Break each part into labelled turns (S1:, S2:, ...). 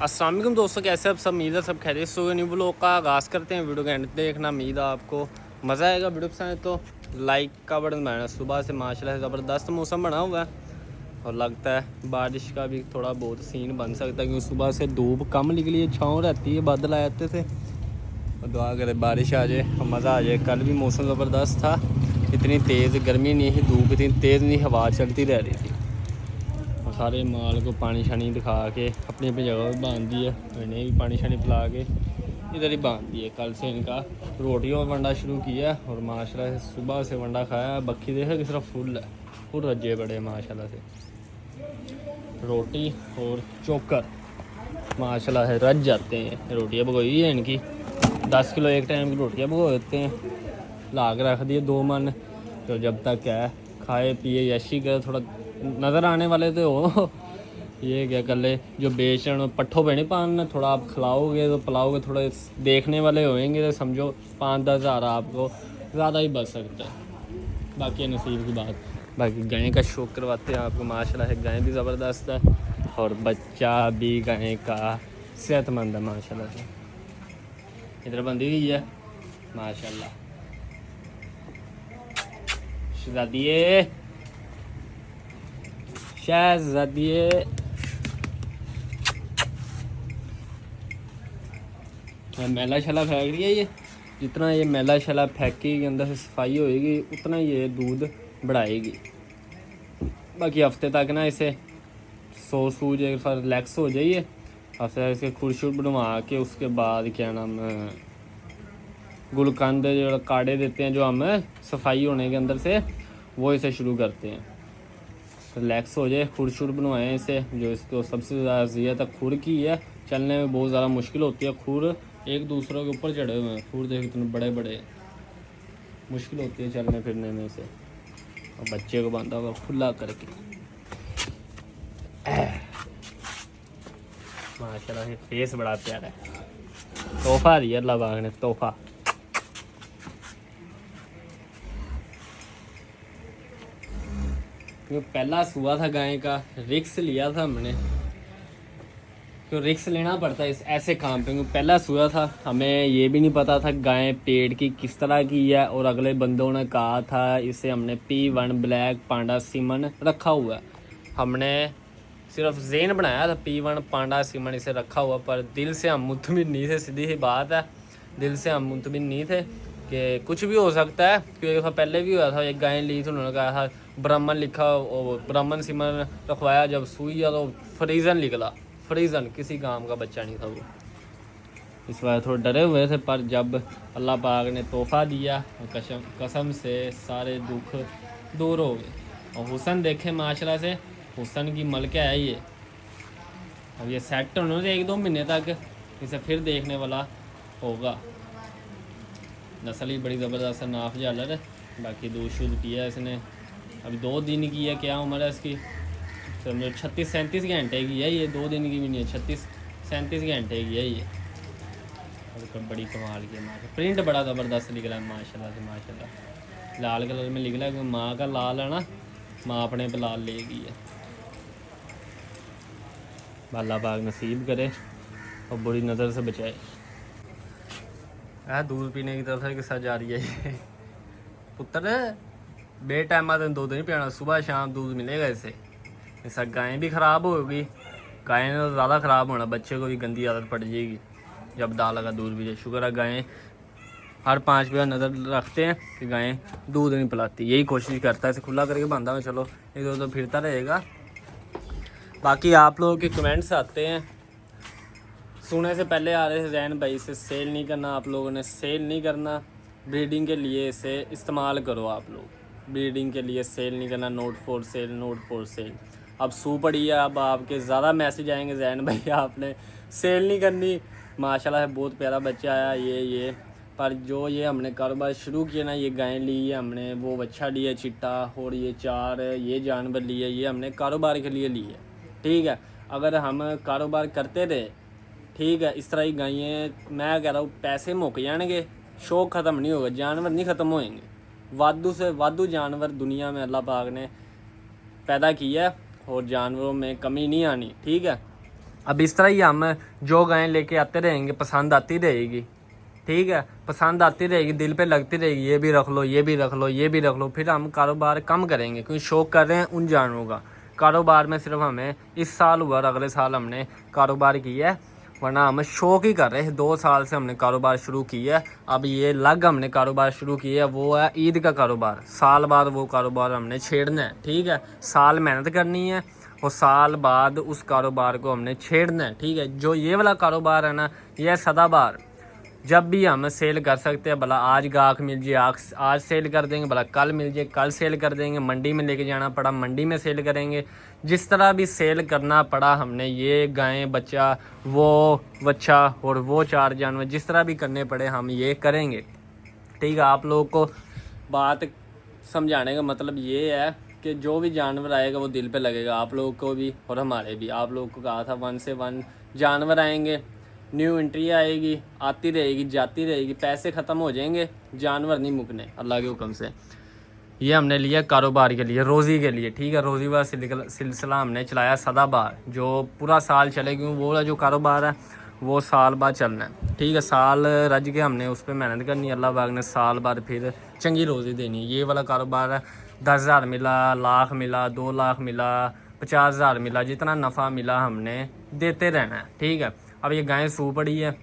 S1: अस्सलाम वालेकुम दोस्तों, कैसे आप सब? उम्मीद है सब खैरियत से होंगे। न्यू ब्लॉग का आगाज़ करते हैं। वीडियो के एंड देखना, उम्मीद है आपको मज़ा आएगा। वीडियो पसंद है तो लाइक का बटन दबाना। सुबह से माशाल्लाह से ज़बरदस्त मौसम बना हुआ है और लगता है बारिश का भी थोड़ा बहुत सीन बन सकता है, क्योंकि सुबह से धूप कम निकली है, छाँव रहती है, बादल आ जाते थे। और दुआ करे बारिश आ जाए और मज़ा आ जाए। कल भी मौसम ज़बरदस्त था, इतनी तेज़ गर्मी नहीं थी, धूप इतनी तेज़ नहीं, हवा चलती रह रही थी। और सारे माल को पानी शानी दिखा के अपनी अपनी जगह पर बांध दिए, इन्हें भी पानी शानी पिला के इधर ही बांध दिए। कल से इनका रोटियों में वंडा शुरू किया और माशाल्लाह से सुबह से वंडा खाया। बक्खी देखा किस तरह फुल है, फुल रजे बड़े माशाल्लाह से। रोटी और चोकर माशाल्लाह है रज जाते हैं। रोटियाँ भगोई है इनकी, 10 किलो एक टाइम की रोटियाँ भगो देते हैं, ला के रख दिए 2 मन। तो जब तक है खाए पिए यशी करे, थोड़ा नज़र आने वाले तो हो। ये क्या कर ले जो बेचन पट्ठों पे नहीं पाना, थोड़ा आप खिलाओगे तो पिलाओगे, थोड़े देखने वाले होएंगे तो समझो 5-10 हज़ार आपको ज़्यादा ही बच सकता है। बाकी नसीब की बात। बाकी गाय का शौक करवाते हैं आपको माशाल्लाह है। गाय भी ज़बरदस्त है और बच्चा भी गाय का सेहतमंद है माशाल्लाह से। इधर बंदी हुई है माशाल्लाह। शहजादिए शहजादिए मैला शैला फेंक रही है ये। जितना ये मैला शैला फेंकेगी, अंदर से सफाई होएगी, उतना ये दूध बढ़ाएगी। बाकी हफ्ते तक ना इसे सूज एक बार रिलैक्स हो जाइए, हफ्ते इसके खुरशुर बनवा के उसके बाद क्या नाम गुलकंद जो काढ़े देते हैं जो हम सफाई होने के अंदर से, वो इसे शुरू करते हैं। रिलैक्स हो जाए, खुर बनवाएं इसे। जो इसको सबसे ज़्यादा अजियत है खुर की है, चलने में बहुत ज़्यादा मुश्किल होती है। खुर एक दूसरे के ऊपर चढ़े हुए हैं, खुर देख इतने बड़े बड़े, मुश्किल होती है चलने फिरने में से। और बच्चे को बांधा हुआ खुला करके माशाल्लाह से फेस बड़ा प्यारा है। तोहफा दिया अल्लाह पाक ने, तोहफा। क्योंकि पहला सुआ था गाय का, रिक्स लिया था हमने, क्यों रिक्स लेना पड़ता है इस ऐसे काम पे। क्योंकि पहला सुआ था, हमें ये भी नहीं पता था गाय पेड़ की किस तरह की है। और अगले बंदों ने कहा था इसे हमने P1 ब्लैक पांडा सीमन रखा हुआ है। हमने सिर्फ ज़ेन बनाया था P1 पांडा सीमन इसे रखा हुआ, पर दिल से हम मुतमिन नहीं थे। सीधी ही बात है, दिल से हम मुतमिन नहीं थे कि कुछ भी हो सकता है। क्योंकि पहले भी हुआ था, एक गाय ली थी, उन्होंने कहा था ब्राह्मण लिखा, ब्राह्मण सीमन रखवाया, जब सुई या तो फ्रीजन निकला। फ्रीजन किसी काम का बच्चा नहीं था वो। इस बार थोड़े डरे हुए थे, पर जब अल्लाह पाक ने तोहफा दिया, कसम से सारे दुख दूर हो गए। और हुसन देखे माशाल्लाह से, हुसन की मलका है ये। अब ये सेट होने से 1-2 महीने तक इसे फिर देखने वाला होगा। नस्ल ही बड़ी ज़बरदस्त है, नाफ झालर है। बाकी दूध शुद्ध पिया इसने, अभी 2 दिन की है। क्या उम्र है इसकी? समझो 36-37 घंटे की है ये, 2 दिन की भी नहीं है, 36-37 घंटे की है ये। और बड़ी कमाल की है माशा। प्रिंट बड़ा ज़बरदस्त निकला है माशाल्लाह से, माशाल्लाह। लाल कलर में निकला है, क्योंकि माँ का लाल है ना, माँ अपने पे लाल लेगी है। अल्लाह पाक नसीब करे और बुरी नज़र से बचाए। दूध पीने की तरफ से किस्सा जा रही है ये। पुत्र बे टाइम दिन दूध नहीं पियाना, सुबह शाम दूध मिलेगा इसे। ऐसा गाय भी ख़राब होगी, गाय ने तो ज़्यादा ख़राब होना, बच्चे को भी गंदी आदत पड़ जाएगी जब दाल लगा दूध भी। शुक्र है गायें हर 5 बजे नज़र रखते हैं कि गायें दूध नहीं पिलाती। यही कोशिश करता है, इसे खुला करके बांधा में चलो इधर उधर फिरता रहेगा। बाकी आप लोगों के कमेंट्स आते हैं, सुनने से पहले आ रहे थे जैन भाई से सेल नहीं करना, आप लोगों ने सेल नहीं करना, ब्रीडिंग के लिए इसे इस्तेमाल करो। आप लोग ब्रीडिंग के लिए सेल नहीं करना, note for sale, note for sale. अब सू पड़ी है, अब आपके ज़्यादा मैसेज आएंगे जैन भाई आपने सेल नहीं करनी। माशाल्लाह है बहुत प्यारा बच्चा आया ये। पर जो ये हमने कारोबार शुरू किया ना, ये गाय ली है हमने, वो बच्चा लिया चिट्टा, और ये 4 ये जानवर लिए, ये हमने कारोबार के लिए लिए। ठीक है, अगर हम कारोबार करते रहे, ठीक है, इस तरह ही गायें, मैं कह रहा हूँ पैसे मुक जाएंगे, शौक ख़त्म नहीं होगा, जानवर नहीं ख़त्म होएंगे। वादू से वादू जानवर दुनिया में अल्लाह पाक ने पैदा किया है और जानवरों में कमी नहीं आनी। ठीक है, अब इस तरह ही हम जो गायें लेके आते रहेंगे, पसंद आती रहेगी, ठीक है, पसंद आती रहेगी, दिल पे लगती रहेगी, ये भी रख लो, ये भी रख लो, ये भी रख लो, फिर हम कारोबार कम करेंगे क्योंकि शौक़ कर रहे हैं उन जानवरों का। कारोबार में सिर्फ हमें इस साल हुआ और अगले साल हमने कारोबार किया है, वरना हम शौक़ ही कर रहे हैं। 2 साल से हमने कारोबार शुरू किया है। अब ये अलग हमने कारोबार शुरू किया है, वो है ईद का कारोबार। साल बाद वो कारोबार हमने छेड़ना है, ठीक है, साल मेहनत करनी है और साल बाद उस कारोबार को हमने छेड़ना है, ठीक है। जो ये वाला कारोबार है ना, ये सदाबहार, जब भी हम सेल कर सकते हैं। भला आज गाहक मिल जाए आज सेल कर देंगे, भला कल मिल जाए कल सेल कर देंगे, मंडी में लेके जाना पड़ा मंडी में सेल करेंगे। जिस तरह भी सेल करना पड़ा हमने, ये गायें बच्चा, वो बच्चा और वो 4 जानवर, जिस तरह भी करने पड़े हम ये करेंगे, ठीक है। आप लोगों को बात समझाने का मतलब ये है कि जो भी जानवर आएगा वो दिल पे लगेगा, आप लोगों को भी और हमारे भी। आप लोगों को कहा था 1 से 1 जानवर आएंगे, न्यू एंट्री आएगी, आती रहेगी जाती रहेगी, पैसे ख़त्म हो जाएंगे, जानवर नहीं मुकने अल्लाह के हुक्म से। ये हमने लिया कारोबार के लिए, रोज़ी के लिए, ठीक है। रोज़ी वाला सिलसिला हमने चलाया सदाबहार, जो पूरा साल चले, क्यों वो वाला जो कारोबार है वो साल बाद चलना है, ठीक है। साल रज के हमने उस पर मेहनत करनी है, अल्लाह पाक ने साल बाद फिर चंगी रोज़ी देनी। ये वाला कारोबार है, 10,000 मिला, लाख मिला, 2 लाख मिला, 50,000 मिला, जितना नफ़ा मिला हमने देते रहना है, ठीक है। अब ये गायें सू पड़ी है,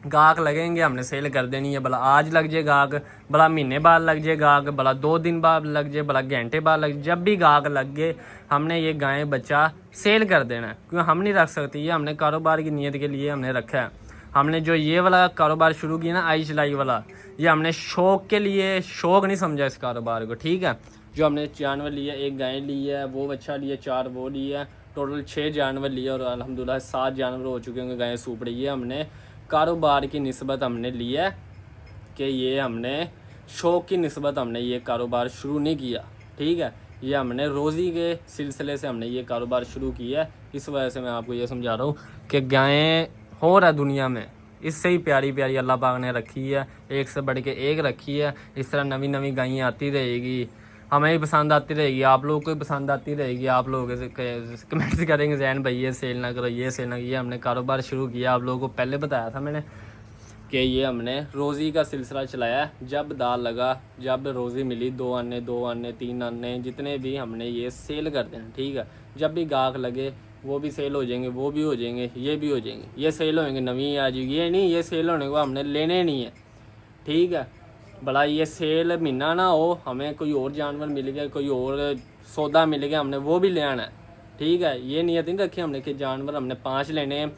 S1: गाहक लगेंगे हमने सेल कर देनी है। भला आज लग जाए गाहक, भला महीने बाद लग जाए गाहक, भला 2 दिन बाद लग जाए, भला घंटे बाद लग जाए, जब भी गाहक लग गए हमने ये गायें बच्चा सेल कर देना है, क्योंकि हम नहीं रख सकते। ये हमने कारोबार की नीयत के लिए हमने रखा है। हमने जो ये वाला कारोबार शुरू किया ना, आई चलाई वाला, ये हमने शौक़ के लिए, शौक़ नहीं समझा इस कारोबार को, ठीक है। जो हमने जानवर लिया, एक गाय ली है, वो बच्चा लिया, 4 वो लिया, टोटल 6 जानवर लिए और अल्हम्दुलिल्लाह 7 जानवर हो चुके होंगे, गायें सूप रही है। हमने कारोबार की निस्बत हमने लिया है कि ये हमने शौक़ की निस्बत हमने ये कारोबार शुरू नहीं किया, ठीक है। ये हमने रोज़ी के सिलसिले से हमने ये कारोबार शुरू किया है। इस वजह से मैं आपको ये समझा रहा हूँ कि गायें हो रहा दुनिया में, इससे ही प्यारी प्यारी अल्लाह पाक ने रखी है, एक से बढ़ के एक रखी है। इस तरह नवी नवी गायें आती रहेगी, हमें ही पसंद आती रहेगी, आप लोगों को भी पसंद आती रहेगी। आप लोग कमेंट्स करेंगे जैन भाई ये सेल ना करो, ये सेल ना, ये हमने कारोबार शुरू किया। आप लोगों को पहले बताया था मैंने कि ये हमने रोज़ी का सिलसिला चलाया है। जब दाल लगा, जब रोज़ी मिली, 2 आने 2 आने 3 आने, जितने भी हमने ये सेल कर देना, ठीक है। जब भी गाहक लगे वो भी सेल हो जाएंगे, वो भी हो जाएंगे, ये भी हो जाएंगे, ये सेल होंगे, नवी आ जाएगी। ये नहीं, ये सेल होने को हमने लेने नहीं है, ठीक है। भला ये सेल महीना ना हो, हमें कोई और जानवर मिल गया, कोई और सौदा मिल गया, हमने वो भी ले आना है, ठीक है। ये नियत नहीं रखी हमने कि जानवर हमने 5 लेने हैं,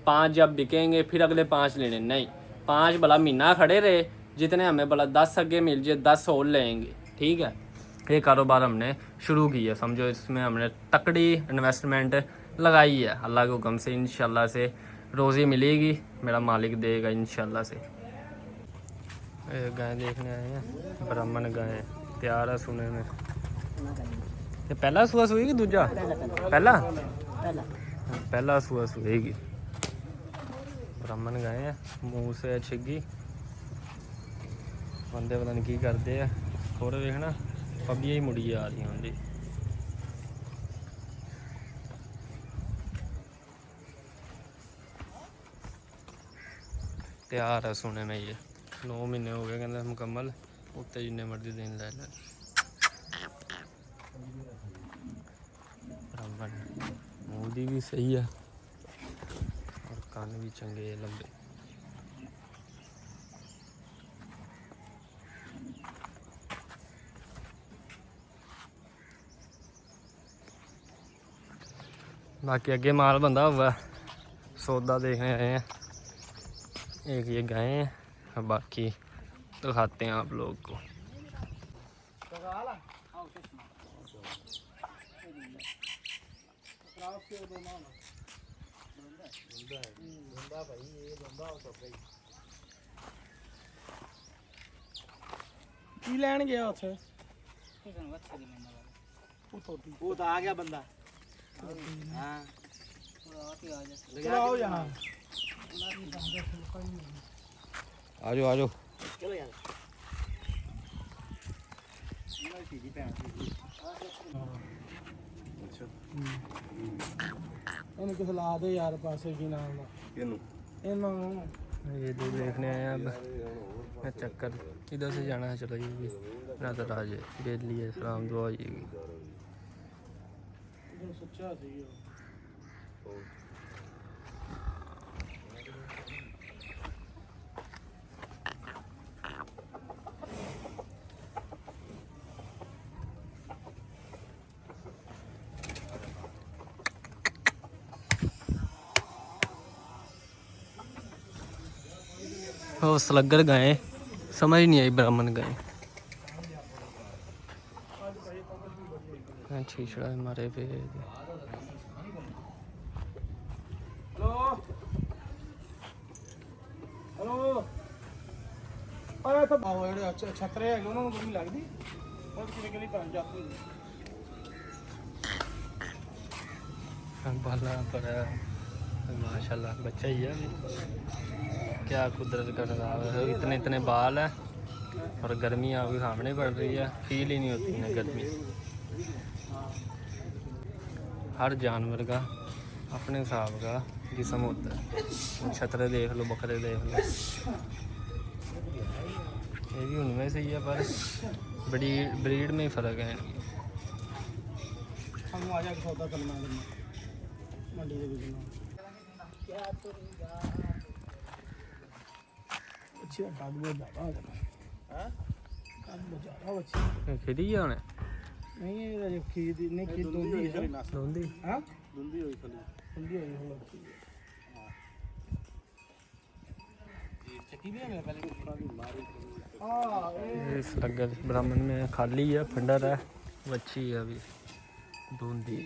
S1: 5 जब बिकेंगे फिर अगले 5 लेने, नहीं। 5 भला महीना खड़े रहे, जितने हमें भला 10 आगे मिल जाए 10 और लेंगे, ठीक है। ये कारोबार हमने शुरू किया, समझो इसमें हमने तकड़ी इन्वेस्टमेंट लगाई है। अल्लाह के हुक्म से इंशाल्लाह से रोज़ी मिलेगी, मेरा मालिक देगा इंशाल्लाह से। गाय देखने आए हैं, ब्राह्मण गाय तैयार है सुने में। ये पहला सुआ सुएगी दूजा? पहला सुआ सुएगी। ब्राह्मण गाय है, मुँह से छिगी, बंदे पता नहीं की करते हैं। थोड़े देखना पबिया ही मुड़ी आ रही होंगी। तैयार है सुने में, ये 9 महीने हो गए कहते मुकम्मल, उत्ते जिन्ने मर्जी दिन ले ले। ब्राह्मण मुँह दी भी सही है और कान भी चंगे लंबे। बाकी अगे माल बंदा हुआ, सौदा देखने आए हैं। एक ये गाय है, बाकी दिखाते हैं आप लोग को।
S2: की लैन गया उत्थे वो तो आ गया बंदा। हाँ आओ यहाँ,
S1: आ जाओ आ जाओ।
S2: चलो यार अच्छा ਇਹਨੂੰ ਕਿਸ ਲਾ ਦੇ ਯਾਰ ਪਾਸੇ ਕੀ ਨਾਮ ਦਾ
S3: ਇਹਨੂੰ
S2: ਇਹਨੂੰ
S1: ये दो देखने आए हैं अब मैं चक्कर इधर से जाना है। चलो ये भी नजर आ जाए बेली है सलाम दुआ होगी।
S2: ਇਹਨੂੰ ਸੱਚਾ ਸੀ ਉਹ
S1: वो स्लगर गए समझ नहीं आई ब्राह्मण गए छीछड़ा मारे पे
S2: हेलो हेलो अरे तो आओ ਜਿਹੜੇ ਛਤਰੇ ਹੈਗੇ ਉਹਨਾਂ ਨੂੰ ਵੀ ਲੱਗਦੀ ਉਹ ਕਿਵੇਂ ਕਿਵੇਂ ਪਹੁੰਚ ਜਾਂਦੇ
S1: बाला पर माशाल्लाह बच्चा ही है अभी। क्या कुदरत कर रहा है, इतने इतने बाल है और गर्मी अभी सामने पड़ रही है, फील ही नहीं होती है गर्मी। हर जानवर का अपने हिसाब का जिस्म होता है। छतरे देख लो, बकरे देख लो, ये भी उनमें से ही है पर ब्रीड में ही फ़र्क है।
S2: हम आ जाके सौदा करना है मंडी ਦੇ ਵਿੱਚ अच्छी डाल दो बाबा है काट बजा अच्छी
S1: खेती है उन्हें
S2: नहीं ये जो खीद नहीं खीद दूंदी है
S1: धुंधी
S2: हां दूंदी होई खाली दूंदी होई हो ये चक्की भी है मेरे पहले उसका भी मारी हां
S1: इस लगल ब्राह्मण में खाली है, फंडर है, बच्ची है अभी धुंधी।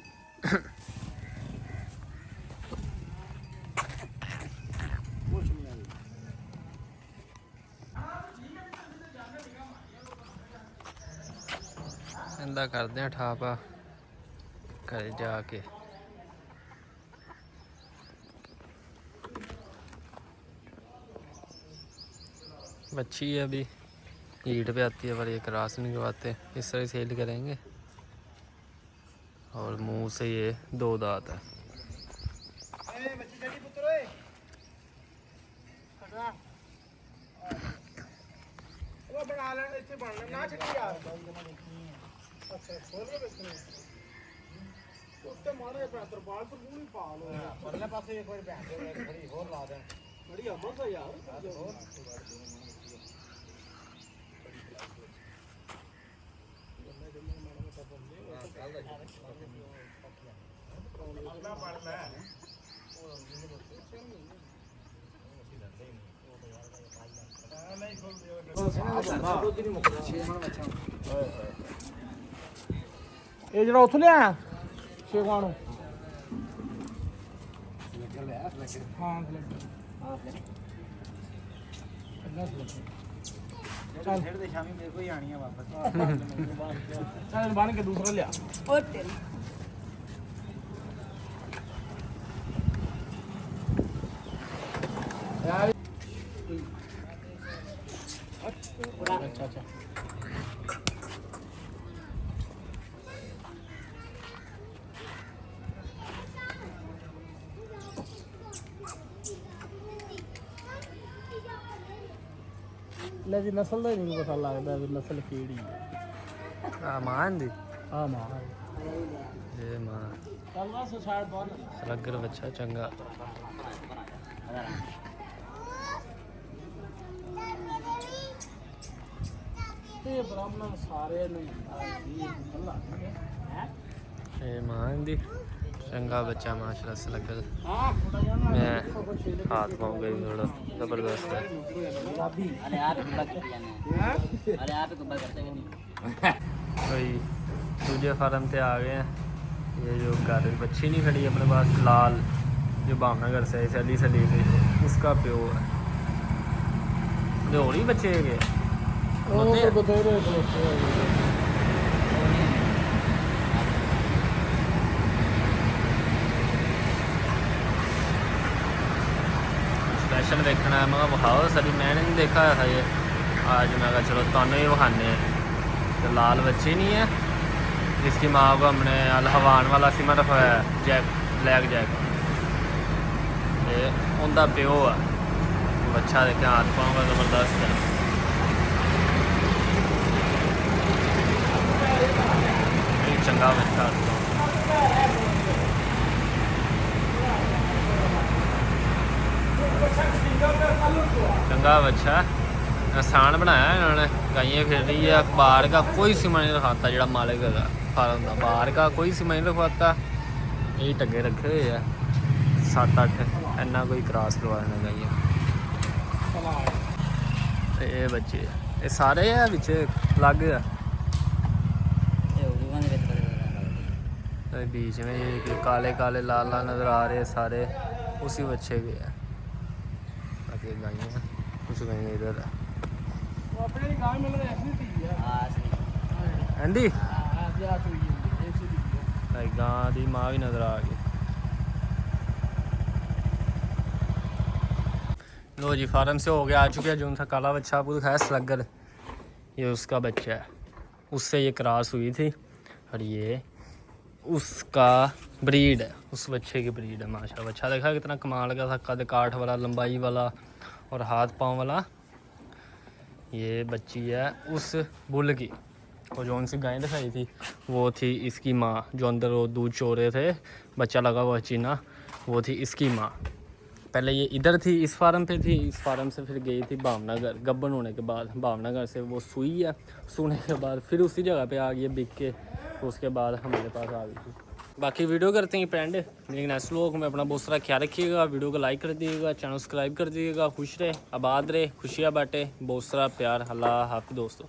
S1: इंदा करते हैंঠাਪਾ घरे जाके। बच्ची है अभी हीट पे आती है पर ये क्रॉस नहीं करवाते, इस तरह सेल करेंगे। और मुंह से ये 2 दांत है।
S2: बच्ची जल्दी पुत्र ओए खड़ा वो बना ले इसे बनना ना छकी यार अच्छा खोल के बेचने ਉੱਤੇ ਮਾਰੇ ਪੈਂਤਰ ਬਾਲ ਪਰ ਪੂਰੀ ਪਾ ਲੋ ਪਰਲੇ ਪਾਸੇ ਇੱਕ ਵਾਰ ਭੈਣ ਦੇ ਥੋੜੀ ਹੋਰ ਲਾ ਦੇ ਬੜੀ ਅਮਸ ਆ ਯਾਰ ਹੋਰ ਇਹ ਜਿਹੜਾ ਉੱਥੋਂ ਲਿਆ ਸ਼ੇਖਵਾਂ ਨੂੰ ਹਾਂ ਚੱਲ ਫਿਰ ਦੇ ਸ਼ਾਮੀ ਮੇਰੇ ਕੋਲ ਹੀ ਆਣੀ ਆ ਵਾਪਸ ਚੱਲ ਬਣ ਕੇ ਦੂਸਰਾ ਲਿਆ ਓ ਤੇਰੀ ਯਾਰ अच्छा अच्छा ले जी नस्ल का नहीं पता लगता भी नस्ल केड़ी है
S1: मान दी
S2: हाँ मां
S1: ये मां
S2: चल बस साइड बोल
S1: सलगर बच्चा चंगा।
S2: ये ब्राह्मण सारे ने
S1: ये मान दी चंगा बच्चा माशाल्लाह से लगा। मैं हाथ पाँव गई थोड़ा ज़बरदस्त है। भाई दूजे फार्म पे आ गए हैं। ये जो घर बच्ची नहीं खड़ी अपने पास लाल जो भावनगर से सैली से ले गई उसका प्यो है। और ही बच्चे गए स्पेशल देखना है। मैं बखाओ सरी मैंने नहीं देखा था ये आज। मैं कहा चलो तुम ही बखाने। तो लाल बच्ची नहीं है जिसकी माँ को हमने अलहवान वाला सिमर रखवाया जैक ब्लैक जैक ये उनका प्यो है बच्चा देखे हाथ पाऊंगा जबरदस्त है ये चंगा बच्चा चंगा बच्चा आसान बनाया इन्होंने गाइयाँ फिर रही है बाहर का कोई सीमा नहीं रखवाता जो मालिक है फार्म का बाहर का कोई सीमा नहीं रखवाता यही टगे रखे हुए है 7-8 इन्ना कोई क्रॉस करवाने गाइयाँ ये बच्चे ये सारे है बिच अलग है बीच में ये काले काले लाल लाल नज़र आ रहे हैं सारे उसी बच्चे के हैं बाकी गाइयाँ कुछ गाइयाँ इधर है हिंदी गां की माँ भी नज़र आ गई लो जी फार्म से हो गया आ चुके हैं जो उनका काला बच्चा आपको दिखाया स्लगर ये उसका बच्चा है उससे ये क्रॉस हुई थी और ये उसका ब्रीड है उस बच्चे की ब्रीड है माशा बच्चा देखा कितना कमाल का था कद काठ वाला लंबाई वाला और हाथ पाँव वाला ये बच्ची है उस बुल की और जो उनसे गाय दिखाई थी वो थी इसकी माँ जो अंदर वो दूध चो रहे थे बच्चा लगा हुआ चीना वो थी इसकी माँ पहले ये इधर थी इस फार्म पे थी इस फार्म से फिर गई थी भावनगर गब्बन होने के बाद भावनगर से वो सुई है सूने के बाद फिर उसी जगह पे आ गई बिक के उसके बाद हमारे पास आ गई थी बाकी वीडियो करते हैं फ्रेंड लेकिन ऐसे लोग में अपना बहुत सारा ख्याल रखिएगा वीडियो को लाइक कर दीजिएगा चैनल सब्सक्राइब कर दीजिएगा खुश रहे आबाद रहे खुशियाँ बांटे बहुत सारा प्यार अल्लाह हाफिज़ दोस्तों।